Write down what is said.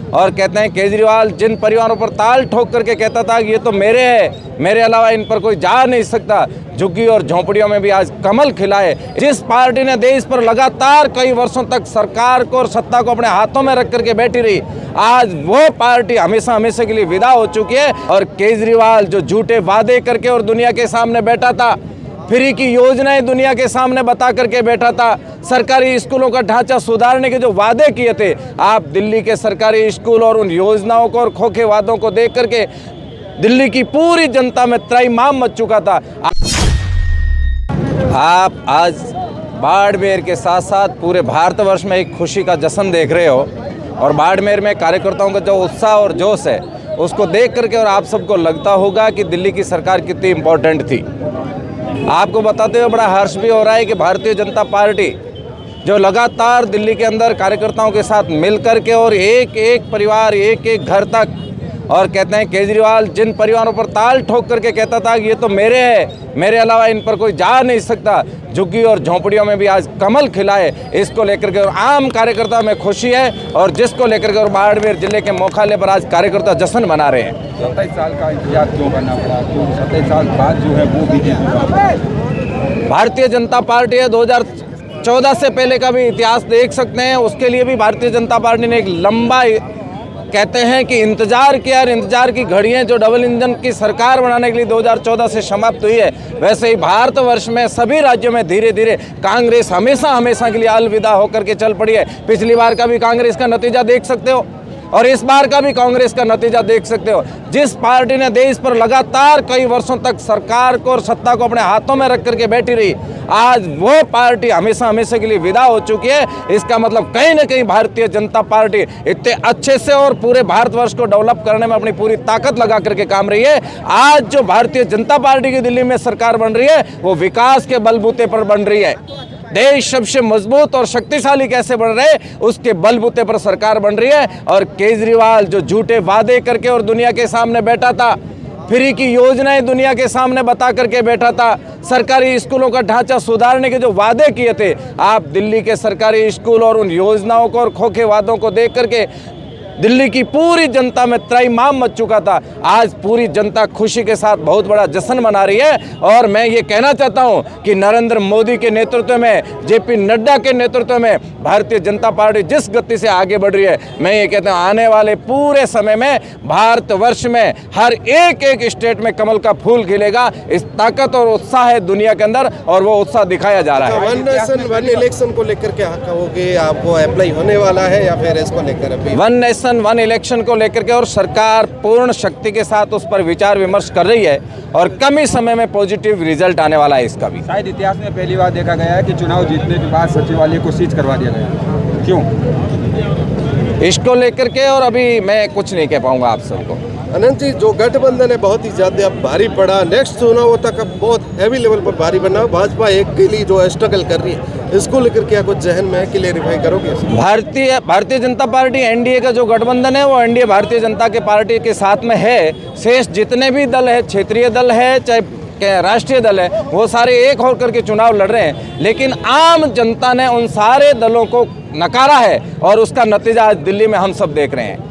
और कहते हैं केजरीवाल जिन परिवारों पर ताल ठोक करके कहता था कि ये तो मेरे है, मेरे अलावा इन पर कोई जा नहीं सकता, झुग्गी और झोंपड़ियों में भी आज कमल खिलाए। जिस पार्टी ने देश पर लगातार कई वर्षों तक सरकार को और सत्ता को अपने हाथों में रख करके बैठी रही, आज वो पार्टी हमेशा हमेशा के लिए विदा हो चुकी है। और केजरीवाल जो झूठे वादे करके और दुनिया के सामने बैठा था, फ्री की योजनाएं दुनिया के सामने बता करके बैठा था, सरकारी स्कूलों का ढांचा सुधारने के जो वादे किए थे, आप दिल्ली के सरकारी स्कूल और उन योजनाओं को और खोखे वादों को देख करके दिल्ली की पूरी जनता में त्रैमाम मच चुका था। आप आज बाड़मेर के साथ साथ पूरे भारतवर्ष में एक खुशी का जश्न देख रहे हो और बाड़मेर में कार्यकर्ताओं का जो उत्साह और जोश है उसको देख करके और आप सबको लगता होगा कि दिल्ली की सरकार कितनी इम्पोर्टेंट थी। आपको बताते हुए बड़ा हर्ष भी हो रहा है कि भारतीय जनता पार्टी जो लगातार दिल्ली के अंदर कार्यकर्ताओं के साथ मिल कर के और एक एक परिवार एक एक घर तक, और कहते हैं केजरीवाल जिन परिवारों पर ताल ठोक करके कहता था कि ये तो मेरे है, मेरे अलावा इन पर कोई जा नहीं सकता, झुग्गी और झोंपड़ियों में भी आज कमल खिलाए, इसको लेकर के और आम कार्यकर्ता में खुशी है और जिसको लेकर के और बाड़मेर जिले के मुख्यालय पर आज कार्यकर्ता जश्न मना रहे हैं। 27 साल का इंतजार क्यों करना पड़ा, क्यों 27 साल बाद जो है वो भी भारतीय जनता पार्टी है 2014 से पहले का भी इतिहास देख सकते हैं, उसके लिए भी भारतीय जनता पार्टी ने एक लंबा कहते हैं कि इंतजार किया और इंतजार की घड़ियां जो डबल इंजन की सरकार बनाने के लिए 2014 से समाप्त हुई है, वैसे ही भारतवर्ष में सभी राज्यों में धीरे धीरे कांग्रेस हमेशा हमेशा के लिए अलविदा होकर के चल पड़ी है। पिछली बार का भी कांग्रेस का नतीजा देख सकते हो और इस बार का भी कांग्रेस का नतीजा देख सकते हो। जिस पार्टी ने देश पर लगातार कई वर्षों तक सरकार को और सत्ता को अपने हाथों में रख करके बैठी रही, आज वो पार्टी हमेशा हमेशा के लिए विदा हो चुकी है। इसका मतलब कहीं ना कहीं भारतीय जनता पार्टी इतने अच्छे से और पूरे भारतवर्ष को डेवलप करने में अपनी पूरी ताकत लगा करके काम रही है। आज जो भारतीय जनता पार्टी की दिल्ली में सरकार बन रही है वो विकास के बलबूते पर बन रही है। देश सबसे मजबूत और शक्तिशाली कैसे बन रहे उसके बलबूते पर सरकार बन रही है। और केजरीवाल जो झूठे वादे करके और दुनिया के सामने बैठा था, फ्री की योजनाएं दुनिया के सामने बता करके बैठा था, सरकारी स्कूलों का ढांचा सुधारने के जो वादे किए थे, आप दिल्ली के सरकारी स्कूल और उन योजनाओं को और खोखे वादों को देख करके दिल्ली की पूरी जनता में त्रैमाम मच चुका था। आज पूरी जनता खुशी के साथ बहुत बड़ा जश्न मना रही है। और मैं ये कहना चाहता हूं कि नरेंद्र मोदी के नेतृत्व में, जेपी नड्डा के नेतृत्व में भारतीय जनता पार्टी जिस गति से आगे बढ़ रही है, मैं ये कहता हूं आने वाले पूरे समय में भारतवर्ष में हर एक एक स्टेट में कमल का फूल खिलेगा। इस ताकत और उत्साह है दुनिया के अंदर और वो उत्साह दिखाया जा रहा है। वन नेशन वन इलेक्शन को लेकर क्या कहोगे, आपको अप्लाई होने वाला है या फिर इसको लेकर अभी? वन नेशन वन इलेक्शन को लेकर के और सरकार पूर्ण शक्ति के साथ उस पर विचार विमर्श कर रही है और कम ही समय में पॉजिटिव रिजल्ट आने वाला है इसका भी। शायद इतिहास में पहली बार देखा गया है कि चुनाव जीतने के बाद सचिवालय को सीज करवा दिया गया, क्यों? इसको लेकर के और अभी मैं कुछ नहीं कह पाऊंगा आप सबको। अनंत जी, जो गठबंधन है बहुत ही ज्यादा भारी पड़ा, नेक्स्ट चुनाव तक अब बहुत हैवी लेवल पर भारी बना, भाजपा एक के लिए जो स्ट्रगल कर रही है, इसको लेकर क्या कुछ जहन में क्लियरिफाई करोगे? भारतीय जनता पार्टी एनडीए का जो गठबंधन है वो एनडीए भारतीय जनता के पार्टी के साथ में है। शेष जितने भी दल है, क्षेत्रीय दल है चाहे राष्ट्रीय दल है, वो सारे एक होकर के चुनाव लड़ रहे हैं, लेकिन आम जनता ने उन सारे दलों को नकारा है और उसका नतीजा आज दिल्ली में हम सब देख रहे हैं।